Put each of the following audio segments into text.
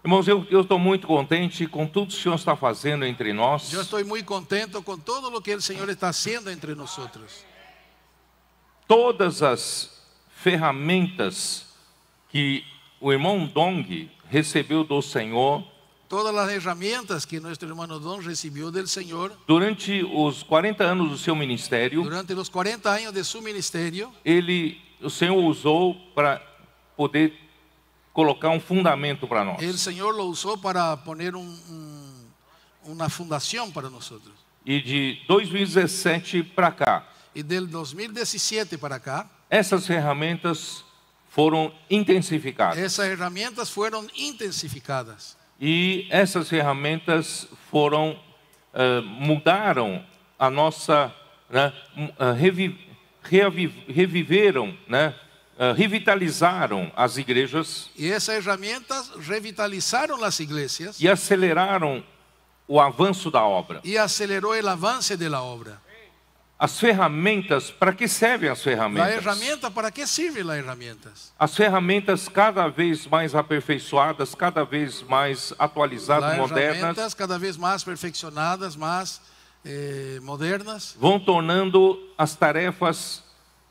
Irmãos, eu estou muito contente com tudo que o Senhor está fazendo entre nós. Yo estoy muy contento con todo lo que el Señor está haciendo entre nosotros. Todas as ferramentas que o irmão Dong recebeu do Senhor Todas las herramientas que nuestro hermano Don recibió del Señor durante os 40 anos do seu ministério, durante los 40 años de su ministerio, o Senhor usou para poder colocar um fundamento para nós. el Señor lo usó para poner una fundación para nosotros. E de 2017 para cá, Y del 2017 para acá, essas ferramentas foram intensificadas. esas herramientas fueron intensificadas. E essas ferramentas foram, mudaram a nossa, né, reviveram, né, revitalizaram as igrejas Y esas herramientas revitalizaron las iglesias e aceleraram o avanço da obra. y aceleró el avance de la obra. As ferramentas, para que servem as La ferramentas? herramienta, ¿para qué sirven las herramientas? As ferramentas cada vez mais aperfeiçoadas, cada vez mais atualizadas, Las modernas, herramientas cada vez más perfeccionadas, más modernas, vão tornando as tarefas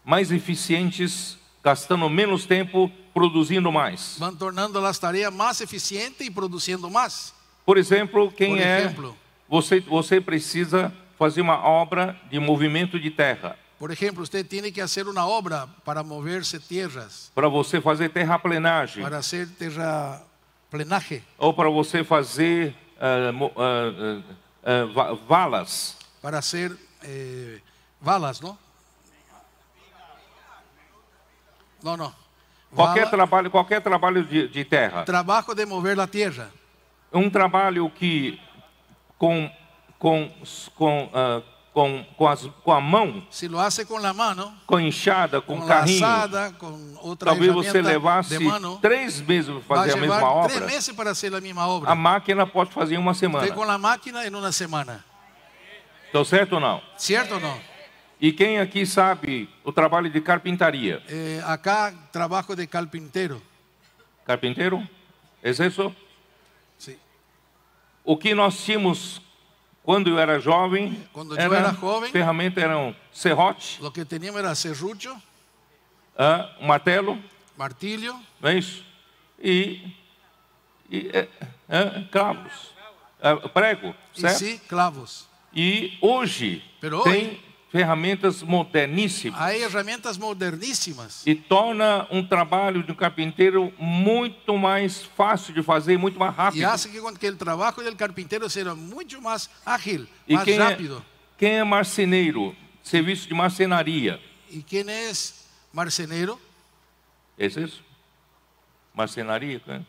mais eficientes, gastando menos tempo, produzindo mais. van tornando las tareas más eficientes y produciendo más. Por exemplo, quem Por é exemplo. você precisa fazer uma obra de movimento de terra. Por ejemplo, usted tiene que hacer una obra para moverse tierras, Para você fazer terraplenagem, para hacer terraplenaje, ou para você fazer valas, para hacer valas, ¿no? No. qualquer trabalho de terra. Trabajo de mover la tierra. Um trabalho que com a mão, Si lo hace con la mano, com enxada, com con la carrinho, azada, con otra talvez você herramienta levasse de mano, 3 meses para va a fazer a mesma llevar 3 obra. meses para hacer la misma A obra. máquina pode fazer em uma semana. Usted con la máquina en una semana. Estou certo ou não? ¿Cierto o no? E quem aqui sabe o trabalho de carpintaria? Acá trabajo de carpintero. Carpinteiro? É isso? Sí. O que nós tínhamos quando eu era jovem, Quando eu era jovem, ferramentas eram serrote, Lo que teníamos era serrucho, um martelo, martillo não é isso? E cravos, prego, y certo? sí, clavos. E hoje Pero tem ferramentas moderníssimas Hay herramientas modernísimas e torna um trabalho de um carpinteiro muito mais fácil de fazer, muito mais y rápido. hace que el trabajo del carpintero sea mucho más ágil, E más rápido. quem é marceneiro, serviço de marcenaria? ¿Y quién es marcenero? É isso? Marcenaria? Né?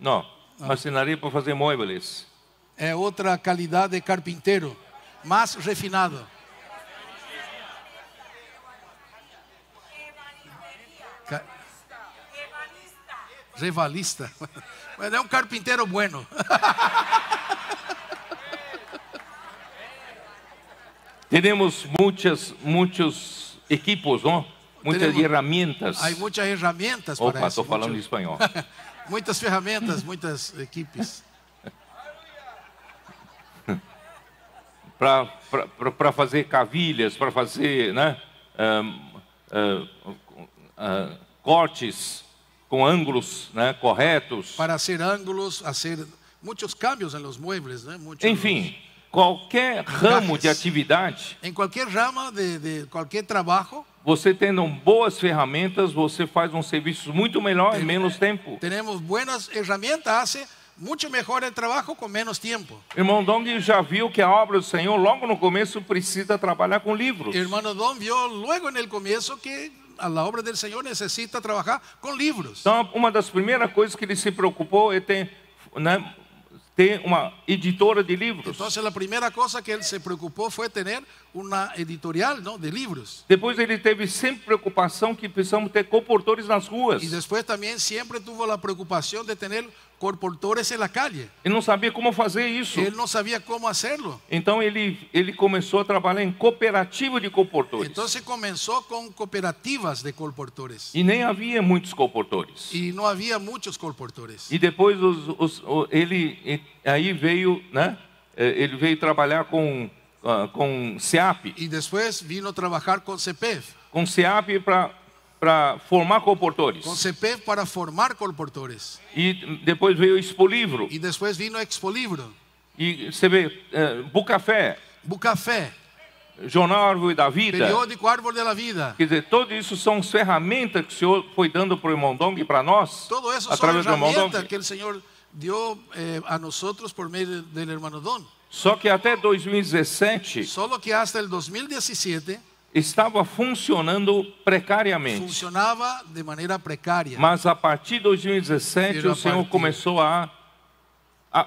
Não, marcenaria para fazer móveis. Es otra calidad de carpintero, más refinado. Revalista. Bueno, es un carpintero bueno. Temos muitos equipos, não? Muitas Tenemos- ferramentas. Hay muchas herramientas para Opa, eso. estou falando em mucho- espanhol. Muchas ferramentas, muchas equipes. Para fazer cavilhas, para fazer, né, cortes com ângulos, né, corretos. Para hacer ángulos, hacer muchos cambios en los muebles, ¿no? Enfim, qualquer ramo de atividade, En cualquier rama de cualquier trabajo, você tendo boas ferramentas, você faz um serviço muito melhor em menos tempo. tenemos buenas herramientas, hace mucho mejor el trabajo con menos tiempo. Irmão Dong já viu que a obra do Senhor, logo no começo, precisa trabalhar com livros. Hermano Don vio luego en el comienzo que a la obra del Señor necesita trabajar con libros. Então, uma das primeiras coisas que ele se preocupou é ter uma editora de livros. Entonces la primera cosa que él se preocupó fue tener una editorial, ¿no?, de libros. Depois ele teve sempre preocupação que precisamos ter colportores nas ruas. Y después también siempre tuvo la preocupación de tener colportores en la calle. Ele não sabia como fazer isso. Él no sabía cómo hacerlo. Então ele começou a trabalhar em cooperativa de colportores. Entonces comenzó con cooperativas de colportores. E nem havia muitos colportores. Y no había muchos colportores. E depois ele aí veio, né? Ele veio trabalhar com SEAP. Y después vino a trabajar con CEPEF. Com SEAP para formar colportores. Con CEPEF para formar colportores. E depois veio o Expolivro. Y después vino Expolivro. E você vê, Bucafé, Bucafé, Jornal Árvore da Vida. Periódico Árbol de la Vida. Quer dizer, tudo isso são ferramentas que o Senhor foi dando para o irmão Dong e para nós, Todo eso son através do irmão herramientas Dong. que el Señor dio a nosotros por medio del hermano Don. Só que até 2017 Solo que hasta el 2017 estava funcionando precariamente. funcionaba de manera precaria. Mas a partir de 2017 Pero a o Senhor partir- começou a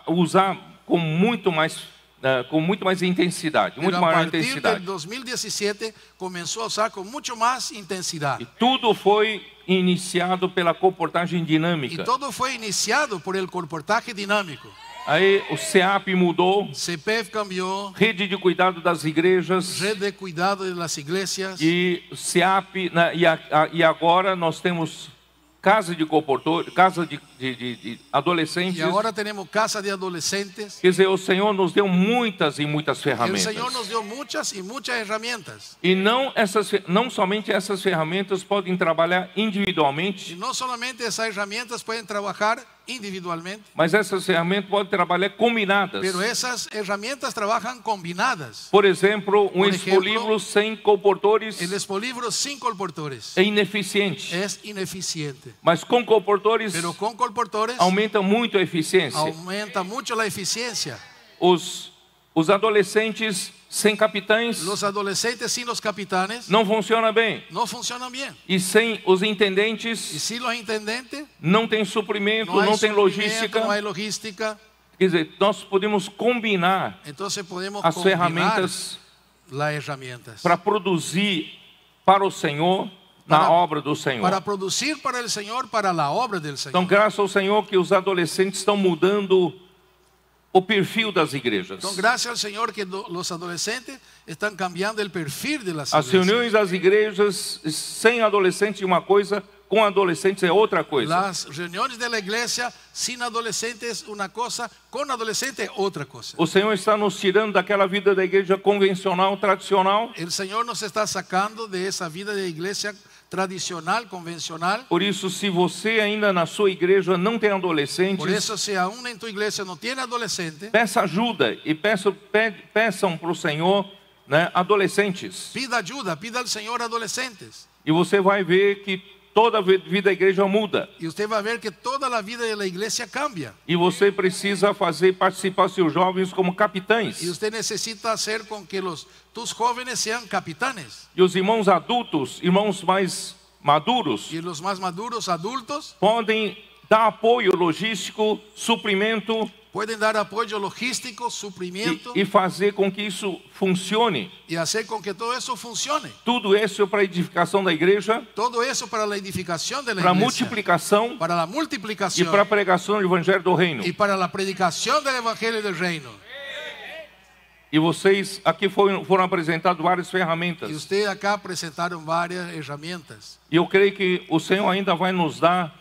usar com muito mais intensidade, Pero muito a maior partir del intensidade. 2017 comenzó a usar con mucho más intensidad. E tudo foi iniciado pela comportagem Y dinâmica. todo fue iniciado por el comportaje dinámico. Aí o SEAP mudou, CEPEF cambió, Rede de Cuidado das Igrejas, Red de Cuidado de las Iglesias. e SEAP, e agora nós temos casa de comportores, casa de adolescentes. Y ahora tenemos Casa de Adolescentes. Quer dizer, o Senhor nos deu muitas e muitas El ferramentas. Señor nos dio muchas y muchas herramientas. E não somente essas ferramentas podem trabalhar Y individualmente, no solamente esas herramientas pueden trabajar individualmente, mas essas ferramentas podem trabalhar combinadas. pero esas herramientas trabajan combinadas. Por exemplo, um Por exemplo, expolivro sem comportores El Expolivro sin colportores é ineficiente, es ineficiente, mas com comportores pero con colportores aumenta muito a eficiência. aumenta mucho la eficiencia. Os adolescentes sem capitães Los adolescentes sin los capitanes não funcionam bem. no funcionan bien. E sem os Y intendentes sin los intendentes não tem suprimento, no hay não tem suplimiento, logística. no hay logística. Quer dizer, nós podemos combinar Entonces podemos as combinar ferramentas las herramientas para produzir para o Senhor na Para- obra do Senhor. para producir para el Señor, para la obra del Señor. Então, graças ao Senhor que os adolescentes estão mudando o perfil das igrejas. Entonces, gracias al Señor que los adolescentes están cambiando el perfil de las As iglesias. reuniões das igrejas sem adolescentes é uma coisa, com adolescentes é outra coisa. Las reuniones de la iglesia sin adolescentes una cosa, con adolescentes otra cosa. O Senhor está nos tirando daquela vida da igreja convencional, tradicional. El Señor nos está sacando de esa vida de iglesia tradicional, convencional. Por isso, se você ainda na sua igreja não tem adolescentes, Por eso, si aún en tu iglesia no tiene adolescente, peça ajuda e peçam para o Senhor, né, adolescentes. pida ayuda, pida al Señor adolescentes. E você vai ver que toda a vida da igreja muda. Y usted va a ver que toda la vida de la iglesia cambia. E você precisa participar seus jovens como capitães. Y usted necesita hacer con que tus jóvenes sean capitanes. E os irmãos adultos, irmãos mais maduros, Y los más maduros adultos podem dar apoio logístico, suprimento pueden dar apoyo logístico, suprimiento e fazer com que isso funcione. y hacer con que todo eso funcione. Tudo isso para a edificação da igreja, Todo eso para la edificación de la para a iglesia, multiplicação para la e multiplicación para a pregação do evangelho do reino. y para la predicación del evangelio del reino. E vocês aqui foram apresentadas várias Y ferramentas. usted acá presentaron varias herramientas. E eu creio que o Senhor ainda vai nos dar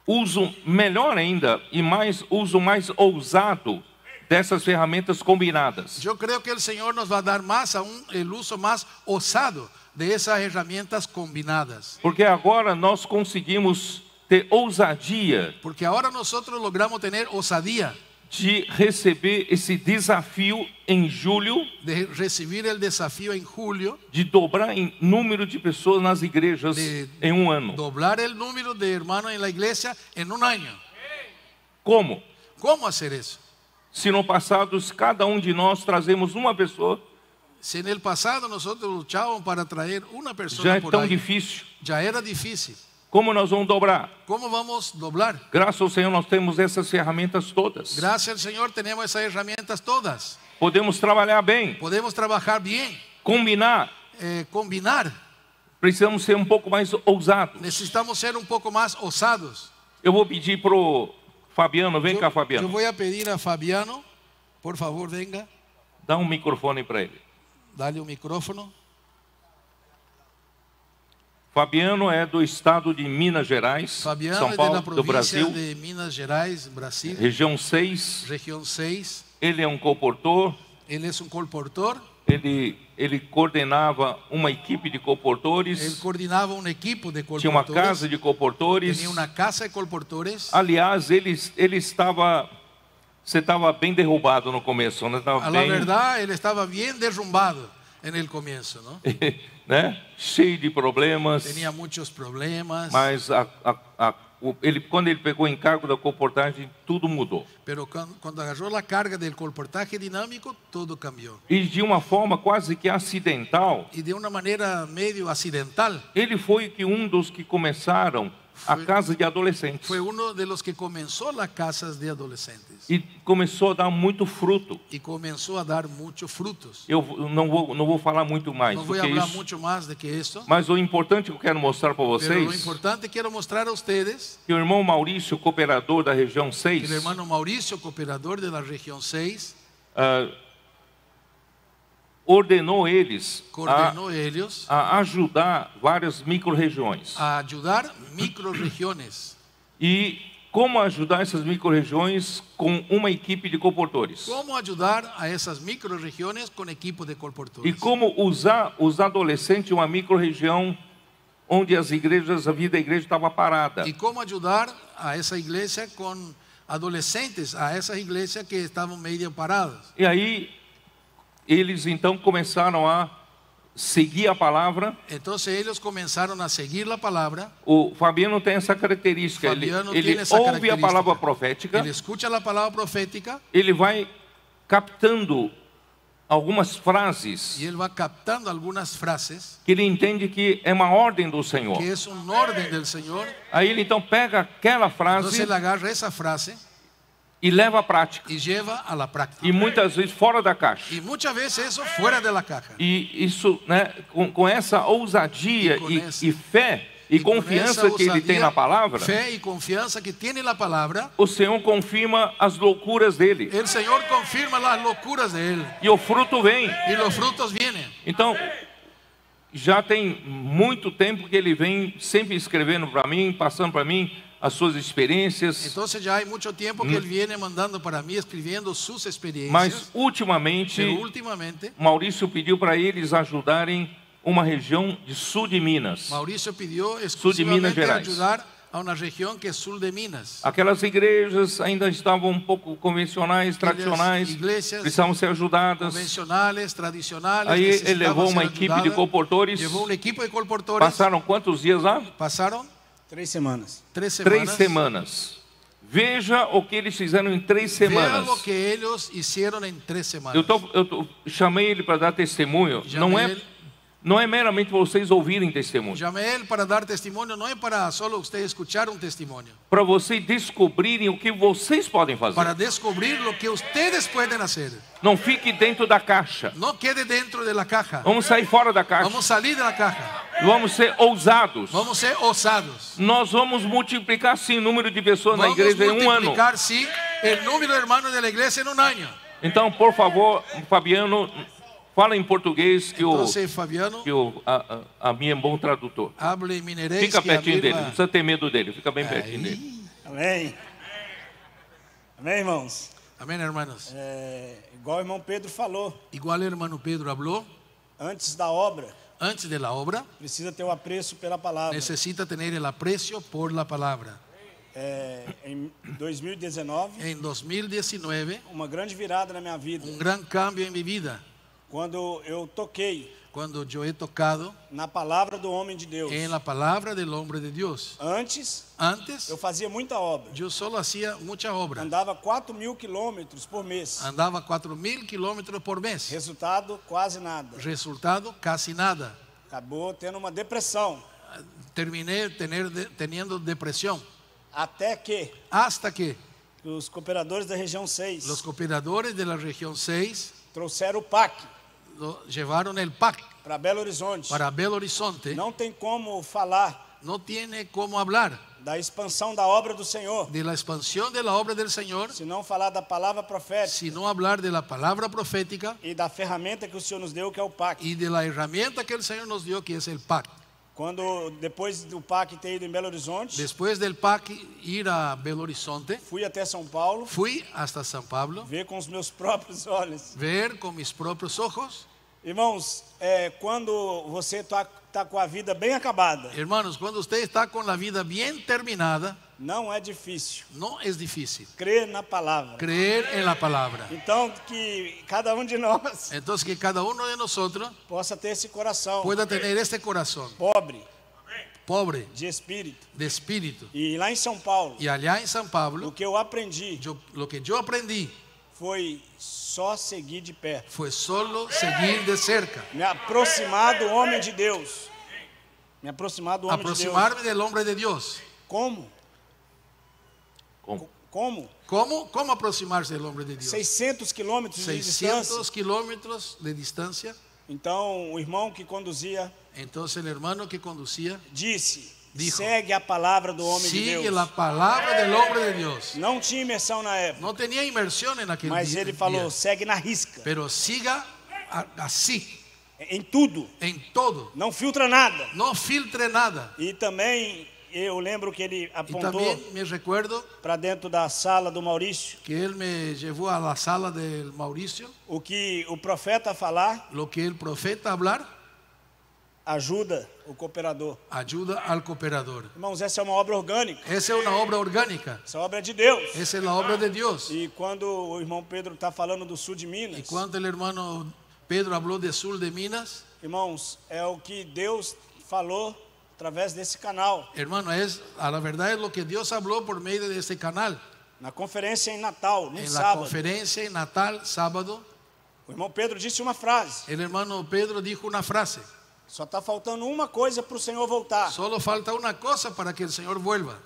uso melhor ainda e uso mais ousado dessas ferramentas combinadas. Yo creo que el Señor nos va a dar más aún el uso más osado de esas herramientas combinadas. Porque agora nós conseguimos ter ousadia Porque ahora nosotros logramos tener osadía de receber esse desafio em julho de recibir el desafío en julio, de dobrar em número de pessoas nas igrejas em um ano. doblar el número de hermanos en la iglesia en un año. Como? ¿Cómo hacer eso? Se no passado cada de nós trazemos uma pessoa, Si en el pasado nosotros luchábamos para traer una já persona é por tão ahí, difícil. ya era difícil. Como nós vamos dobrar? ¿Cómo vamos a doblar? Graças ao Senhor nós temos essas ferramentas todas. Gracias al Señor tenemos esas herramientas todas. Podemos trabalhar bem. Podemos trabajar bien. combinar, combinar, precisamos ser um pouco mais ousados. necesitamos ser un poco más osados. Eu vou pedir pro Fabiano, vem cá, Yo Fabiano. voy a pedir a Fabiano, por favor, venga, Dá um microfone para ele. dale un micrófono. Fabiano é do estado de Minas Gerais, Fabiano São es de Paulo, la do provincia Brasil, de Minas Gerais, Brasil, região 6. región 6. Ele é um colportor. Él es un colportor. Ele coordenava uma equipe de Él colportores. coordinaba un equipo de Tinha uma colportores. casa de colportores. Tenía una casa de colportores. Aliás, ele estava... Você estava bem derrubado no começo, né? Estava A la bem, verdad, él estaba bien derrumbado en el comienzo, ¿no? né? Cheio de problemas. Tenía muchos problemas. Mas quando ele pegou o encargo da colportagem, tudo mudou. Pero cuando agarró la carga del colportaje dinámico, todo cambió. E de uma forma quase que acidental, Y de una manera medio accidental, ele foi que um dos que começaram a casa de adolescentes. fue uno de los que comenzó las casas de adolescentes. E começou a dar muito fruto. Y comenzó a dar muchos frutos. Eu não vou falar muito mais No do voy a que hablar isso. mucho más de que esto. Mas o importante que eu quero mostrar para Pero lo vocês, importante quiero mostrar a ustedes que o irmão Maurício, cooperador da região que 6, el hermano Mauricio, cooperador de la región 6, ordenou eles coordenó ellos a ajudar várias micro-regiões. a ayudar microrregiones. E como ajudar essas micro-regiões com uma equipe de colportores. ¿Cómo ayudar a esas microrregiones con equipo de E colportores? como usar os adolescentes em uma micro-região onde as igrejas, a vida da igreja estava parada. ¿Y cómo ayudar a esa iglesia con adolescentes, a esas iglesias que estaban medio paradas? E aí, eles então começaram a seguir a palavra. Entonces ellos comenzaron a seguir la palabra. O Fabiano tem essa característica, Fabiano ele tiene esa ouve a característica. palavra profética, Él escucha la palabra profética ele vai captando algumas frases y él va captando algunas frases que ele entende que é uma ordem do Senhor. que es un orden del Señor. Aí ele então pega aquela frase Entonces él agarra esa frase e leva à prática. y lleva a la práctica. E muitas vezes fora da caixa. Y muchas veces eso fuera de la caja. E isso, né, com essa ousadia E com essa- e fé e con confiança esa que ele tem osadía, na palavra, fe y confianza que tiene la palabra, o Senhor confirma as loucuras dele. el Señor confirma las locuras de él E o fruto vem. y los frutos vienen. Então, já tem muito tempo que ele vem sempre escrevendo para mim, passando para mim as suas experiências. Entonces ya hay mucho tiempo que él viene mandando para mí, escribiendo sus Mas experiencias. ultimamente, Pero últimamente, Maurício pediu para eles ajudarem uma região de sul de Minas. Mauricio pidió Minas exclusivamente Gerais. ayudar a una región que es sur de Minas. Aquelas igrejas ainda estavam um pouco convencionais, tradicionais, iglesias precisavam ser ajudadas. Convencionales, tradicionales. Aí ele necesitaban levou ser uma equipe de ayudadas. colportores. Llevó un equipo de colportores. Passaram quantos dias lá? Pasaron 3 semanas. 3 semanas. 3 semanas. Veja o que eles fizeram em 3 Vean semanas. lo que ellos hicieron en 3 semanas. Eu chamei ele para dar testemunho. Não é meramente vocês ouvirem testemunho. Llamé a él para dar testimonio, no es para solo usted escuchar un testimonio, Para vocês descobrirem o que vocês podem fazer. para descubrir lo que ustedes pueden hacer. Não fique dentro da caixa. No quede dentro de la caja. Vamos sair fora da caixa. Vamos a salir de la caja. Vamos ser ousados. Vamos a ser osados. Nós vamos multiplicar sim o número de pessoas na Vamos a igreja em um ano. multiplicar, sí, el número de hermanos de la iglesia en un año. Então, por favor, Fabiano, fala em português que Entonces, Fabiano, a minha é um bom tradutor. hable en mineréis. Fica que a pertinho mí dele, va- não precisa ter medo dele, fica bem pertinho dele. Amém? Amém, irmãos? Amén, hermanos. Igual o irmão Pedro falou, Igual el hermano Pedro habló, antes da obra, antes de la obra, precisa ter o apreço pela palavra. necesita tener el aprecio por la palabra. Em 2019, En 2019, uma grande virada na minha vida, un gran cambio en mi vida, quando eu toquei cuando yo he tocado na palavra do homem de Deus. en la palabra del hombre de Dios. Antes, Antes, eu fazia muita obra. yo solo hacía mucha obra. Andava 4.000 quilômetros por mês. Andaba 4.000 kilómetros por mes. Resultado, quase nada. Resultado, casi nada. Acabou tendo uma depressão. Terminé teniendo depresión. Até que Hasta que os cooperadores da região 6 los cooperadores de la región 6 trouxeram o PAC. llevaron el PAC para Belo Horizonte. para Belo Horizonte. Não tem como falar No tiene cómo hablar da expansão da obra do Senhor de la expansión de la obra del Señor se não falar da palavra profética sino hablar de la palabra profética e da ferramenta que o Senhor nos deu, que é o PAC. y de la herramienta que el Señor nos dio, que es el PAC. Quando, depois do PAC ter ido em Belo Horizonte, Después del PAC ir a Belo Horizonte, fui até São Paulo, fui hasta San Pablo, ver com os meus próprios olhos. ver con mis propios ojos. Irmãos, quando você está com a vida bem acabada, Hermanos, cuando usted está con la vida bien terminada, não é difícil no es difícil crer na palavra. creer en la palabra. Então, que cada um de nós Entonces, que cada uno de nosotros possa ter esse coração pueda tener este corazón pobre pobre de espírito. de espíritu. E lá em São Paulo, Y allá en San o Pablo, que eu aprendi lo que yo aprendí foi só seguir de perto, fue solo seguir de cerca, me aproximar do homem de Deus, me aproximar do homem de Deus. aproximarme del hombre de Dios. Como? Como? Como? ¿Cómo aproximarse del hombre de Dios? 600 quilômetros de distância. 600 kilómetros de distancia. Então, o irmão que conduzia Entonces el hermano que conducía dijo, segue a palavra do homem de sigue Deus. la palabra del hombre de Dios. Não tinha imersão na época, No tenía inmersión en aquel mas día, ele falou, segue na risca, pero siga así, em tudo, en todo. não filtra nada. No filtre nada. E também, eu lembro que ele Y apontou también me recuerdo para dentro da sala do Maurício, que él me llevó a la sala del Mauricio, o que o profeta falar, lo que el profeta hablar ajuda o cooperador. ayuda al cooperador. Irmãos, essa é uma obra orgânica, Esa es una obra orgánica, essa obra é de Deus. esa es la obra de Dios. E quando o irmão Pedro está falando do sul de Y Minas, cuando el hermano Pedro habló de sur de Minas, irmãos, é o que Deus falou através desse canal. hermano, a la verdad es lo que Dios habló por medio de este canal. Na conferência em Natal, no En la sábado, conferencia en Natal, sábado, o irmão Pedro disse uma frase: el hermano Pedro dijo una frase: só está faltando uma coisa para o Senhor voltar. solo falta una cosa para que el Señor vuelva.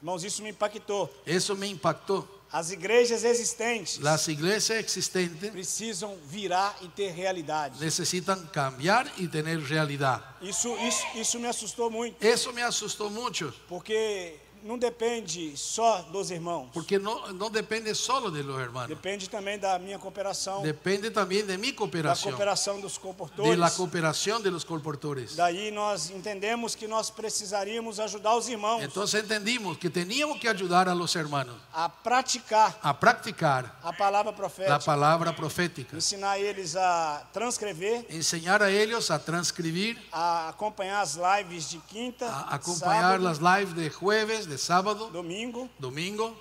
Irmãos, isso me impactou. Eso me impactó. As igrejas existentes Las iglesias existentes precisam virar e ter realidade. necesitan cambiar y tener realidad. Isso me assustou muito, Eso me asustó mucho, porque não depende só dos irmãos, porque no depende solo de los hermanos, depende também da minha cooperação, depende también de mi da cooperación, cooperação dos de la comportores. cooperación de los colportores. Daí nós entendemos que nós precisaríamos ajudar os irmãos Entonces entendimos que teníamos que ayudar a los hermanos a praticar a practicar a palavra la profética, palabra profética, ensinar eles a transcrever, enseñar a ellos a transcribir, a acompanhar as lives de quinta, a acompañar sábado, las lives de jueves, de sábado, domingo, domingo,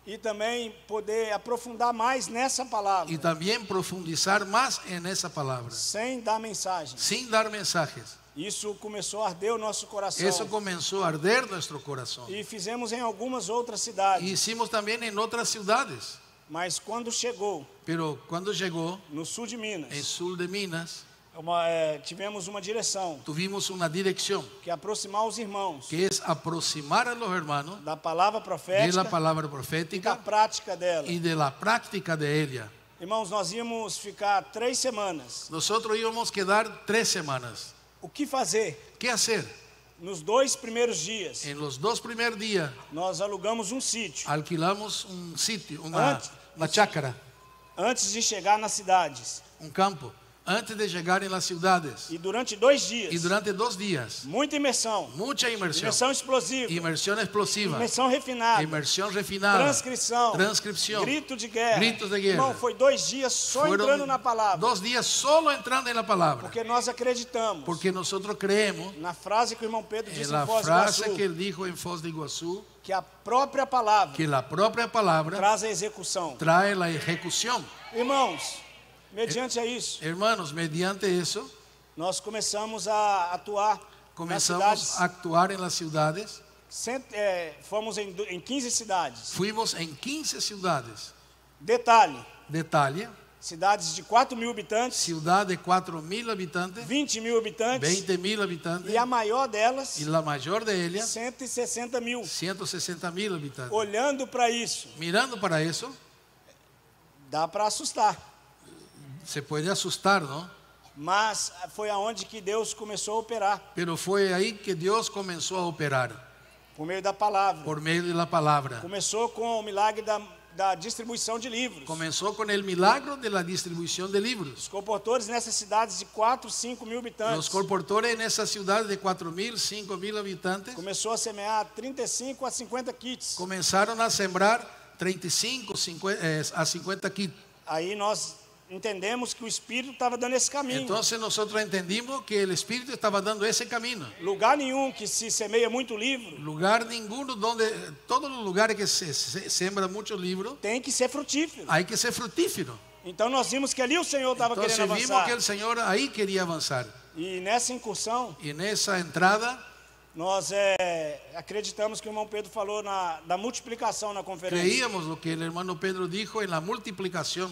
e também poder aprofundar mais nessa palavra, y también profundizar más en esa palabra, sem dar mensagens. sin dar mensajes. Isso começou a arder o nosso coração. Eso comenzó a arder nuestro corazón. E fizemos em algumas outras cidades. Hicimos también en otras ciudades, Mas quando chegou pero cuando llegó no sul de Minas, en sur de Minas, tivemos uma direção, tuvimos una dirección que é aproximar os irmãos que es aproximar a los hermanos da palavra de profética la palabra e da profética prática dela. y de la práctica de ella. Irmãos, nós íamos ficar 3 semanas. Nosotros íbamos a quedar 3 semanas. O que fazer? ¿Qué hacer? Nos 2 primeiros dias, En los 2 primeros días nós alugamos um sítio alquilamos un sitio, una chácara, antes de chegar nas cidades. un campo, antes de llegar en las ciudades. E durante 2 dias, Y durante 2 días, muita imersão, mucha inmersión, imersão explosiva, inmersión explosiva, imersão refinada, inmersión refinada, transcripción, grito de guerra. gritos de guerra. Irmão, foi 2 dias só entrando na palavra, 2 días solo entrando en la palabra, porque nós acreditamos porque nosotros creemos na frase que o irmão Pedro disse en la em Foz do frase Iguaçu, que él dijo en Foz de Iguazú, que a própria palavra que la propia palabra traz a execução. trae la ejecución. Irmãos, mediante a isso, Hermanos, mediante eso nós começamos a atuar nas comenzamos cidades. a actuar en las ciudades. Fomos em 15 cidades. Fuimos en 15 ciudades. Detalhe, De Italia, cidades de 4.000 habitantes, ciudad de 4.000 habitantes, 20.000 habitantes, 20.000 habitantes, e a maior delas, y la mayor de ellas, 160.000. 160.000 habitantes. Olhando para isso, Mirando para eso, dá para assustar. se puede asustar, ¿no? Mas foi aonde que Deus começou a operar, Pero fue ahí que Dios comenzó a operar, por meio da palavra. por medio de la palabra. Começou com o milagre da distribuição de livros. Comenzó con el milagro de la distribución de libros. Os comportores nessas cidades de 4, 5 mil habitantes. Los colportores en esa ciudad de 4.000, 5.000 habitantes Começou a semear 35 a 50 kits. comenzaron a sembrar 35 a 50 kits. Aí nós entendemos que o Espírito estava dando esse caminho. Entonces nosotros entendimos que el Espíritu estaba dando ese camino. Lugar nenhum que se semeia muito livro Lugar ninguno donde, todos los lugares que se siembran muchos libros, tem que ser frutífero. hay que ser fructífero. Então nós vimos que ali o Senhor estava Entonces querendo vimos avançar. que el Señor ahí quería avanzar. E nessa incursão, Y en esa entrada nós acreditamos que o irmão Pedro falou da multiplicação na conferência. creíamos lo que el hermano Pedro dijo en la multiplicación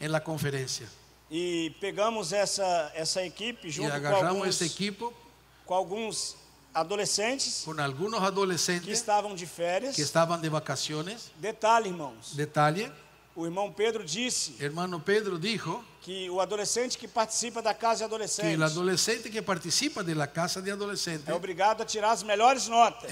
en la conferencia. E pegamos essa equipe Y junto agarramos este equipo com alguns adolescentes con algunos que adolescentes estavam de férias. que estaban de vacaciones. Detalhe, irmãos, Detalle, o irmão Pedro disse hermano Pedro dijo que o adolescente que participa da casa de que adolescentes el adolescente que participa de la casa de adolescentes é obrigado a tirar as melhores notas.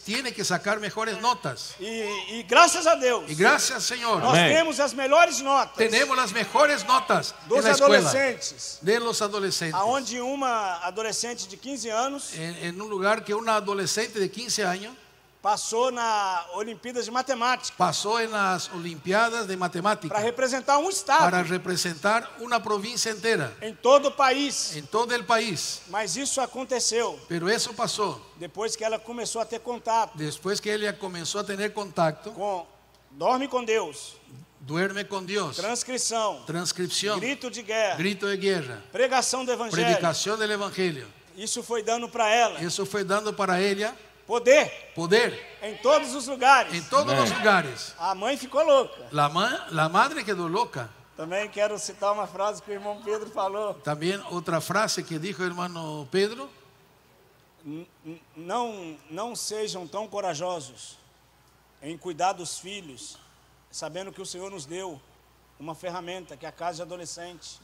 tiene que sacar mejores notas. E graças a Deus, Y gracias, Señor, nós Amém. temos as melhores notas tenemos las mejores notas en dos la escuela adolescentes, de los adolescentes. aonde uma adolescente de 15 anos En un lugar que una adolescente de 15 años passou na Olimpíadas de Matemática pasó en las Olimpiadas de para Matemáticas representar um estado para representar una provincia entera em todo o país. en todo el país. Mas isso aconteceu Pero eso pasó depois que ela começou a ter contato después que ella comenzó a tener contacto, com Dorme com Deus, duerme con Dios, transcrição, transcripción, grito de guerra, grito de guerra, pregação do Evangelho. predicación del Evangelio. Isso foi dando para ela Eso fue dando para ella poder poder em todos os lugares. en todos Amén. los lugares. A mãe ficou louca. La madre quedó loca. Também quero citar uma frase que o irmão Pedro falou. También otra frase que dijo el hermano Pedro: Não sejam tão corajosos em cuidar dos filhos, sabendo que o Senhor nos deu uma ferramenta, que é a casa de adolescente.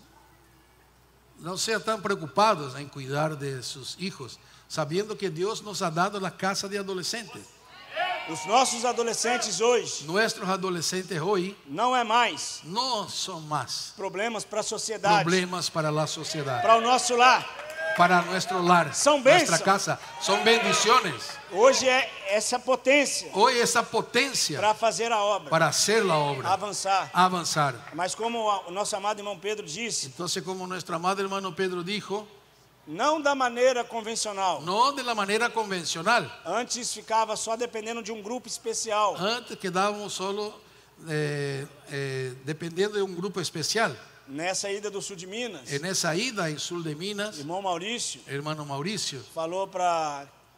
no sean tan preocupados en cuidar de sus hijos, sabiendo que Dios nos ha dado la casa de adolescentes. Os nossos adolescentes hoje Nuestros adolescentes hoy não é mais no son más problemas para a sociedade, problemas para la sociedad, para o nosso lar. para nuestro lar, Son nuestra bênçãos. casa. Son bendiciones. Hoje é essa potência Hoy esa potencia para fazer a obra, para hacer la obra, avançar. avanzar. Mas como o nosso amado irmão Pedro disse, Entonces, como nuestro amado hermano Pedro dijo, não da maneira convencional. no de la manera convencional. Antes ficava só dependendo de um grupo especial. Antes quedábamos solo dependiendo de un grupo especial. Nessa ida do sul de Minas, En esa ida en sur de Minas, irmão Maurício hermano Mauricio falou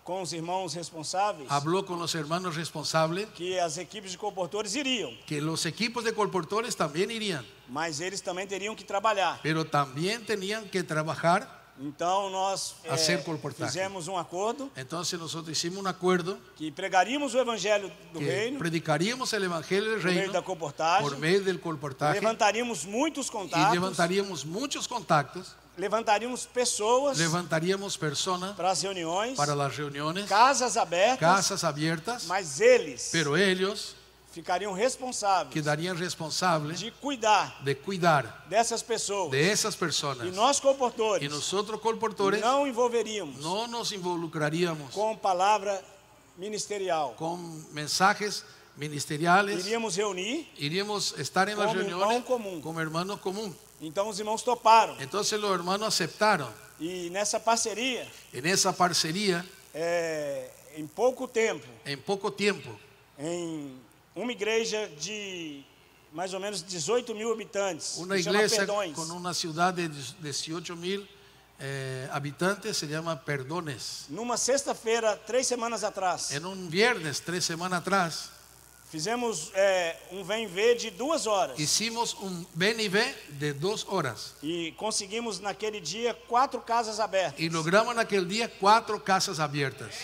com os irmãos responsáveis habló con los hermanos responsables que as equipes de comportores iriam, que los equipos de colportores también irían, mas eles também teriam que trabalhar. pero también tenían que trabajar. Então nós Hacer colportaje. fizemos um acordo Entonces nosotros hicimos un acuerdo que pregaríamos o evangelho do que reino predicaríamos el evangelio del por meio reino da comportagem, por medio del colportaje levantaríamos muitos y contatos, levantaríamos muchos contactos, levantaríamos pessoas levantaríamos personas para as reuniões, para las reuniones, casas abertas, casas abiertas, mas eles pero ellos ficariam responsáveis quedarían responsables de cuidar de cuidar dessas pessoas. de esas personas. E nós, Y comportores, nosotros colportores não envolveríamos no nos involucraríamos com palavra ministerial. con mensajes ministeriales, Iríamos reunir, iríamos estar en las Como reuniones irmão comum. como hermanos común. então os irmãos toparam. Entonces los hermanos aceptaron. E nessa parceria, En esa parcería, em pouco tempo, en poco tiempo, em uma igreja de mais ou menos 18 mil habitantes, una que chama iglesia Perdões, con una ciudad de 18.000 habitantes se llama Perdones. numa sexta-feira, 3 semanas atrás, En un viernes, 3 semanas atrás, fizemos um vem-ver de 2 horas. hicimos un ven y ve de 2 horas. E conseguimos naquele dia 4 casas abertas. Y logramos en aquel día 4 casas abiertas.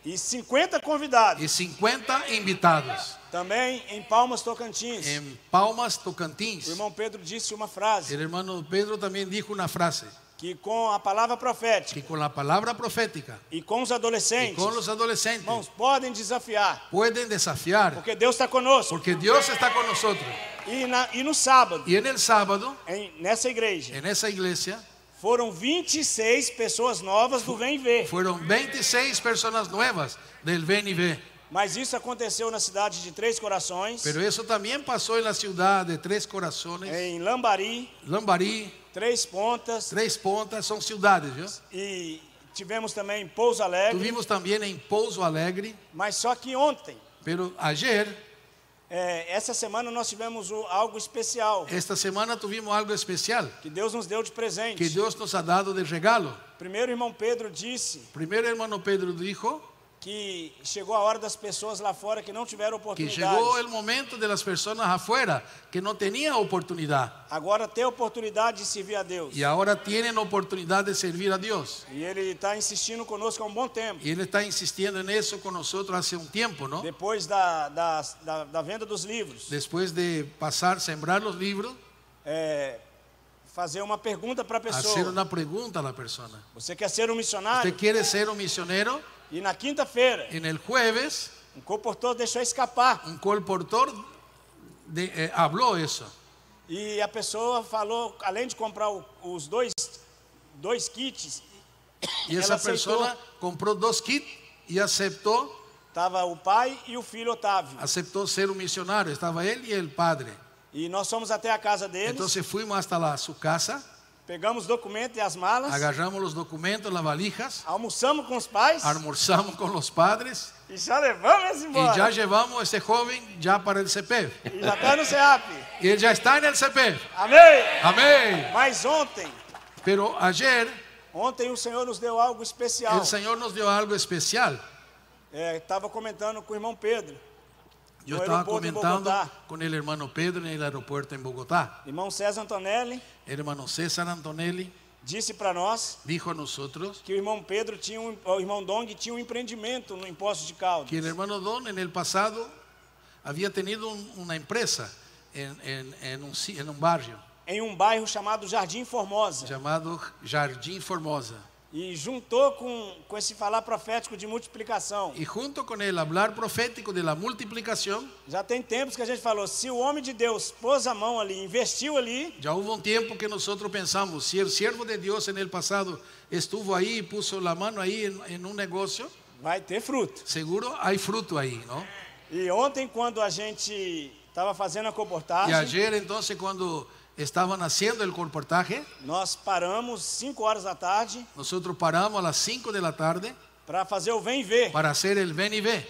E 50 convidados. y 50 invitados. Também em Palmas, Tocantins. En Palmas, O Tocantins, irmão Pedro disse uma frase. el hermano Pedro también dijo una frase, Que com a palavra profética que con la palabra profética e com os y adolescentes, con los adolescentes irmãos, podem desafiar. pueden desafiar, Porque Deus está conosco. porque Dios está con nosotros. E no sábado, Y en el sábado, nessa igreja, en esa iglesia, foram 26 pessoas novas do Vem Ver. fueron 26 personas nuevas del Ven y Ve. Mas isso aconteceu na cidade de Três Corações, Pero eso también pasó en la ciudad de Tres Corazones, em Lambari, Lambarí, Três Pontas, Tres Pontas, son ciudades, ¿yo? e tivemos também em Pouso Alegre. Tuvimos también en Pouso Alegre, Mas só que ontem, pero ayer, essa semana nós tivemos algo especial esta semana tuvimos algo especial que Deus nos deu de presente. que Dios nos ha dado de regalo. Primeiro, o irmão Pedro disse Primero hermano Pedro dijo que chegou a hora das pessoas lá fora que não tiveram que oportunidade. llegó el momento de las personas afuera que no tenían oportunidad Agora tem a oportunidade de servir a Deus. y ahora tienen oportunidad de servir a Dios. E ele está insistindo conosco há um bom tempo. Y Él está insistiendo en eso con nosotros hace un tiempo, ¿no? Depois da venda dos livros, Después de pasar, sembrar los libros, fazer uma pergunta para a hacer pessoa. una pregunta a la persona. Você quer ser um missionário? ¿Usted quiere ser un misionero? E na quinta-feira, En el jueves, um comportor deixou escapar. un colportor habló eso. E a pessoa falou, além de comprar os dois kits, Y ela esa aceitou. persona compró 2 kits y aceptó Estava o pai e o filho Otávio. aceptó ser un misionario. Estaba él y el padre. E nós fomos até a casa deles, Entonces fuimos hasta su casa, pegamos os documentos e as malas, agarramos los documentos, las valijas, almoçamos com os pais almorzamos con los padres e já levamos eles y embora. ya llevamos a ese joven ya para el CEPEF. E já está no CEAP. Y él ya está en el CEPEF. Amém! Amén. Mas ontem Pero ayer o Senhor nos deu algo especial. el Señor nos dio algo especial. Estava comentando com o irmão Pedro. Yo No estaba aeropuerto en comentando Bogotá. con el hermano Pedro en el aeropuerto en Bogotá. Irmão César Antonelli El hermano César Antonelli disse para nós dijo a nosotros que o irmão Pedro tinha o irmão Dong tinha um empreendimento no Imposto de Caldas. que el hermano Don en el pasado había tenido una empresa en un barrio Em um bairro chamado Jardim Formosa. llamado Jardim Formosa. E juntou com esse falar profético de multiplicação. Y junto con el hablar profético de la multiplicación, Já tem tempos que a gente falou, se o homem de Deus pôs a mão ali, investiu ali, ya hubo un tiempo que nosotros pensamos, si el siervo de Dios en el pasado estuvo ahí y puso la mano ahí en un negocio, vai ter fruto. seguro hay fruto ahí, ¿no? E ontem, quando a gente estava fazendo a Y comportagem, ayer entonces cuando estaban haciendo el colportaje, nós paramos 5 horas da tarde nosotros paramos a las 5 de la tarde para fazer o Vem Ver. para hacer el ven y ve.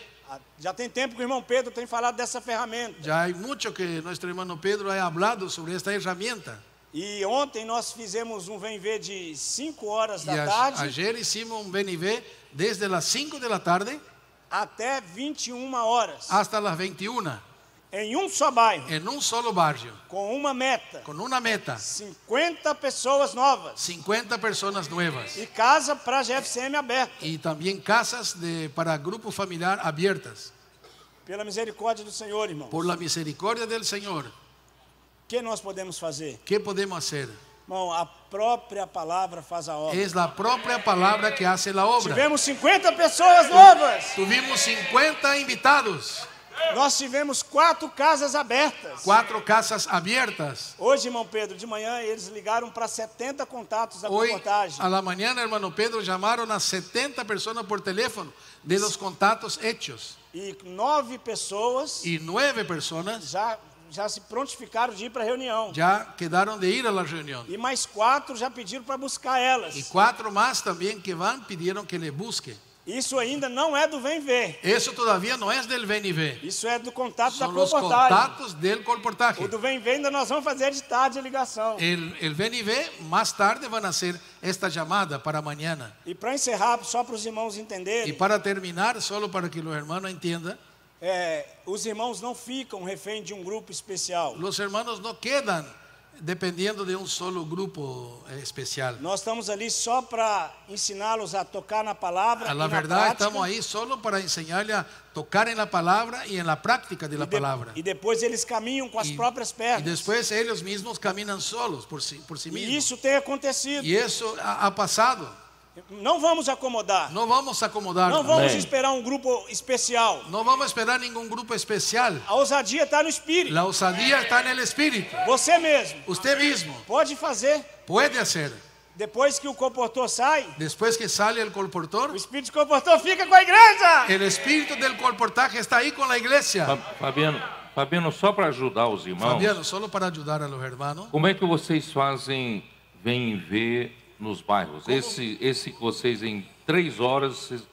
Já tem tempo que o irmão Pedro tem falado dessa ferramenta. Ya hay mucho que nuestro hermano Pedro ha hablado sobre esta herramienta. E ontem nós fizemos um Vem Ver de 5 horas Y da tarde ayer hicimos un ven y ve desde las 5 de la tarde até 21 horas. hasta las 21 Em um só bairro, en un solo barrio, com uma meta. con una meta, 50 pessoas novas. 50 personas nuevas E casa para a GFCM aberta. y también casas para grupo familiar abiertas. Pela misericórdia do Senhor, irmão. Por la misericordia del Señor, O que nós podemos fazer? ¿qué podemos hacer? Irmão, a própria palavra faz a obra. Es la propia palabra que hace la obra. Tivemos 50 pessoas novas. Tuvimos 50 invitados, Nós tivemos 4 casas abertas. 4 casas abiertas. Hoje, irmão Pedro, de manhã eles ligaram para 70 contatos da Hoy comportagem. a la mañana, hermano Pedro, llamaron a 70 personas por teléfono de los contactos hechos. E 9 pessoas Y 9 personas já se prontificaram de ir para a reunião. ya quedaron de ir a la reunión. E mais 4 já pediram para buscar elas. Y 4 más también que van pidieron que le busque. Isso ainda não é do Vem Ver. Eso todavía no es del ven y ve. Isso é do contato da Son los comportagem. contactos del colportaje. O do Vem Ver ainda nós vamos fazer de tarde a ligação. El ven y ve más tarde van a hacer esta llamada para mañana. E para encerrar, só para os irmãos Y entenderem, para terminar, solo para que los hermanos entiendan, os irmãos não ficam refém de um grupo especial. los hermanos no quedan dependiendo de un solo grupo especial. Nós estamos ali só para ensiná-los a tocar na palavra A e la na verdad, prática. estamos ahí solo para enseñarle a tocar en la palabra y en la práctica de la palabra. E depois eles caminham com as Y, próprias y pernas. después ellos mismos caminan solos por sí E mismos. isso tem acontecido. Y eso ha pasado. Não vamos acomodar. No vamos a acomodar. Não vamos Amém. esperar um grupo especial. No vamos a esperar ningún grupo especial. A ousadia está no espírito. La osadía está en el espíritu. Você mesmo Usted mismo pode fazer. puede hacer. Depois que o comportor sai, Después que sale el o colportor, espírito comportor fica com a igreja. el espíritu del colportaje está ahí con la iglesia. Fabiano, só para ajudar os irmãos, Fabiano, solo para ayudar a los hermanos. como é que vocês fazem vem ver nos bairros? Esse que vocês em 3 horas vocês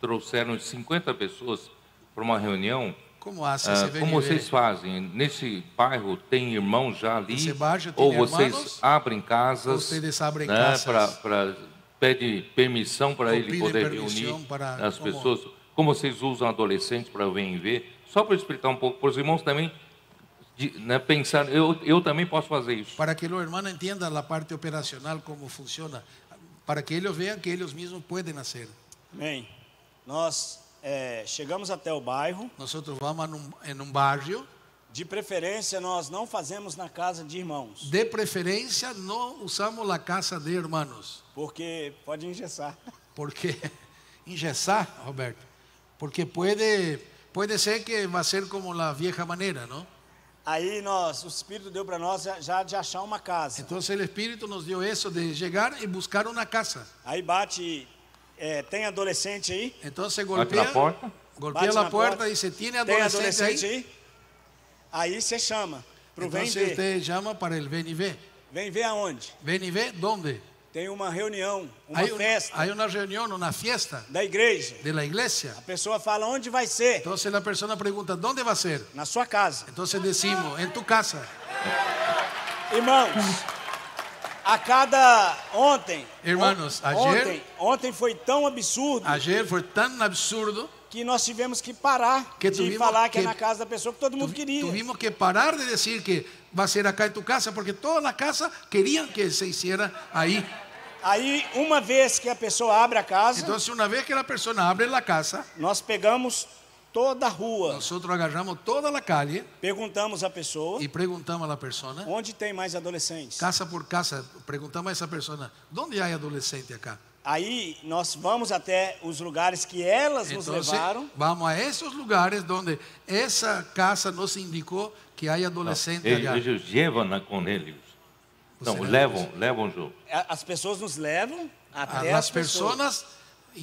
trouxeram 50 pessoas para uma reunião. ¿Cómo hace ese Como venir? vocês fazem? Nesse bairro tem irmãos já ali? Esse bairro tem Ou vocês irmãos? abrem casas? Vocês abrem né, casas? Para pede permissão para Ou ele pede poder permissão reunir para as como? pessoas. Como vocês usam adolescentes para vir ver? Só para explicar um pouco para os irmãos também, né, pensar, eu também posso fazer isso. Para que los hermanos entiendan la parte operacional, cómo funciona. Para que ellos vean que ellos mismos pueden hacer. Amém. Nós chegamos até o bairro. Nosotros vamos en un barrio. De preferência, nós não fazemos na casa de irmãos. De preferencia, no usamos la casa de hermanos. Porque pode engessar. Porque, ingresar, Roberto, porque puede ser que va a ser como la vieja manera, ¿no? Aí o Espírito deu para nós já de achar uma casa. Entonces el Espíritu nos dio eso de llegar y buscar una casa. Aí bate, tem adolescente aí? Entonces Bate na porta. golpea Bate la na puerta porta. y dice, ¿tiene Tem adolescente adolescente ahí? aí? Aí você chama para o Vem Entonces Ver. usted llama para el ven y ve. Vem ver aonde? Ven y ve, ¿dónde? Tem uma reunião, uma Hay festa hay una reunión, una fiesta da igreja. de la iglesia. A pessoa fala onde vai ser? Entonces la persona pregunta, ¿dónde va a ser? Na sua casa. Entonces decimos, en tu casa. Irmãos, a cada ontem, Hermanos, ayer- ontem foi tão absurdo Ayer fue tan absurdo que nós tivemos que parar Que de tuvimos falar que é que- na casa da pessoa que todo mundo queria. Tuvimos que parar de decir que va a ser acá en tu casa, porque toda la casa querían que se hiciera ahí. Aí, uma vez que a pessoa abre a casa, Entonces, una vez que la persona abre la casa, nós pegamos toda a rua, nosotros agarramos toda la calle perguntamos à pessoa y preguntamos a la persona, onde tem mais adolescentes. casa por casa, preguntamos a esa persona, ¿dónde hay adolescente acá? Aí nós vamos até os lugares que elas nos Entonces, levaram vamos a esos lugares donde esa casa nos indicó que hay adolescente allá. Eles levam com eles. Não, Você- levam junto. As pessoas nos levam até Las as pessoas. personas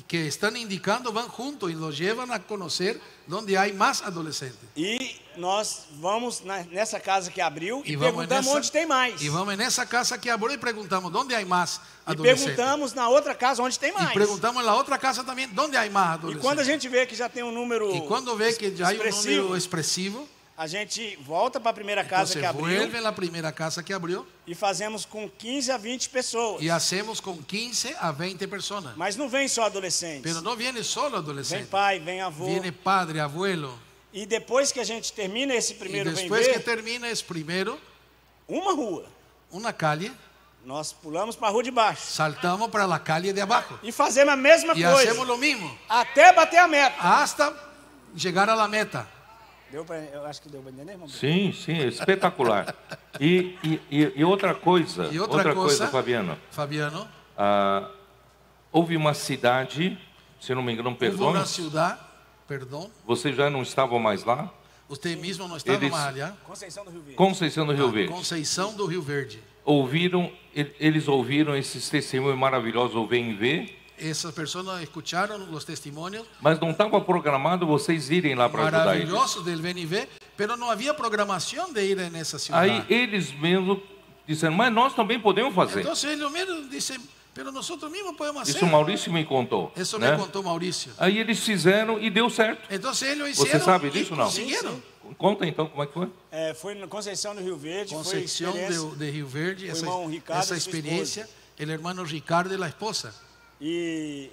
que están indicando van juntos y los llevan a conocer donde hay más adolescentes. E nós vamos nessa casa que abriu e, Y vamos perguntamos onde tem mais. y vamos en esa casa que abrió y preguntamos dónde hay más E adolescentes. perguntamos na outra casa onde tem Y mais. preguntamos en la otra casa también dónde hay más E quando a adolescentes. gente vê que já tem um número Y cuando ve que ya hay un expressivo, número expresivo, a gente volta para a primeira casa entonces que abriu vuelve a la primera casa que abrió e fazemos com 15 a 20 pessoas. y hacemos con 15 a 20 personas. Mas não vem só adolescentes. Pero no viene solo Vem adolescente, pai, vem avô. viene padre, abuelo. E depois que a gente termina esse Y primeiro Vem después que Ver, termina es primero uma rua, una calle, nós pulamos para a rua de baixo. saltamos para la calle de abajo E fazemos a mesma y coisa. hacemos lo mismo Até bater a meta. hasta llegar a la meta. Eu acho que deu para entender, irmão? Sim, espetacular. E outra coisa, E outra coisa, Fabiano. Fabiano, Houve uma cidade, se não me engano, hubo perdão, una ciudad, perdón, vocês já não estavam mais lá? usted mismo no estaba Eles- más allá, Conceição do Rio Verde. Conceição do Rio Verde. Conceição do Rio Verde. Eles ouviram esses testemunhos maravilhosos, o Vem Ver, Esas personas escucharon los testimonios mas não estava programado vocês irem lá para ajudar eles. maravillosos del VNV, pero no había programación de ir en esa ciudad. Aí eles mesmos disseram, mas nós também podemos fazer. Entonces ellos mismos dicen, pero nosotros mismos podemos hacer. Isso o Maurício me contou. Eso né? me contó Mauricio. Aí eles fizeram e deu certo. Entonces ellos Você hicieron sabe y disso ou não? consiguieron. Conta então como é que foi. Foi na Conceição do Rio Verde. Conceição foi experiência. de Rio Verde, o esa, irmão Ricardo esa e sua experiencia, el hermano Ricardo y la esposa. E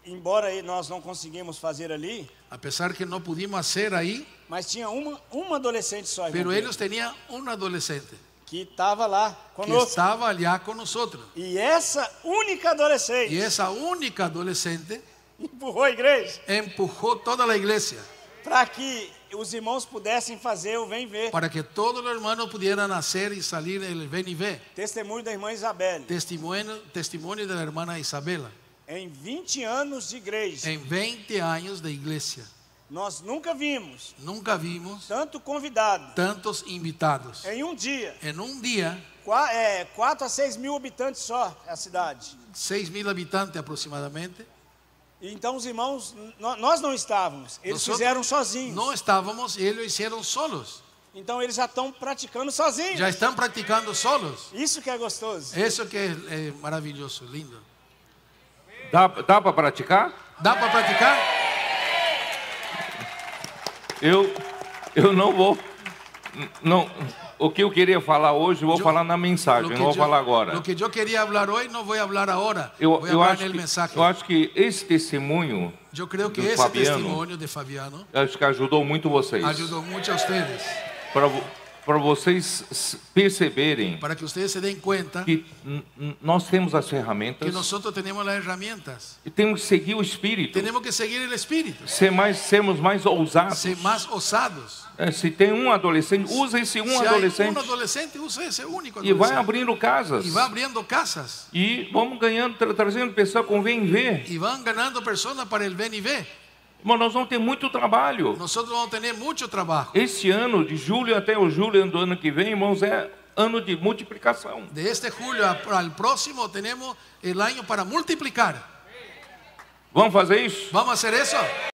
embora nós não conseguimos fazer ali, A pesar que no pudimos hacer ahí, mas tinha uma adolescente só. irmão pero Pedro. ellos tenían un adolescente. que estava lá que conosco. estaba allá con nosotros. E essa única adolescente Y esa única adolescente empurrou a igreja empujó toda la iglesia para que os irmãos pudessem fazer o Vem Ver. para que todos los hermanos pudieran hacer y salir el ven y ve. Testemunho da irmã Isabelle. Testimonio de la hermana Isabela. Em 20 anos de igreja, En 20 años de iglesia, nós nunca vimos nunca vimos tanto convidado. tantos invitados. Em um dia, En un día, 4 a 6 mil habitantes só a cidade. 6.000 habitantes aproximadamente. Então os irmãos, nós não estávamos, eles Nosotros fizeram sozinhos. No estábamos y ellos hicieron solos. Então eles já estão praticando sozinhos. Ya están practicando solos. Isso que é gostoso. Eso que es maravilloso, lindo. Dá para praticar? ¿Da para practicar? Eu não vou. Não, o que eu queria falar hoje, eu vou falar na mensagem, não vou falar agora. Lo que yo quería hablar hoy no voy a hablar ahora. Eu Voy a hablar acho en el mensaje. eu acho que esse testemunho, Yo creo que do ese Fabiano, testimonio de Fabiano acho que ajudou muito vocês. ayudó mucho a ustedes. Para vocês perceberem Para que ustedes se den cuenta que nós temos as que ferramentas nosotros tenemos las herramientas. e temos que seguir o Espírito. Tenemos que seguir el Espíritu. Sermos mais ousados. Ser más osados. Se tem um adolescente, usa esse Si hay adolescente un adolescente, use ese único e vai adolescente. abrindo casas. Y va abriendo casas. E vamos ganhando, trazendo pessoas com Vem Ver. Y van ganando personas para el ven y ve. Irmão, nós vamos ter muito trabalho. Nosotros vamos a tener mucho trabajo. Esse ano, de julho até o julho do ano que vem, irmãos, é ano de multiplicação. De este julio al próximo tenemos el año para multiplicar. Vamos fazer isso? ¿Vamos a hacer eso?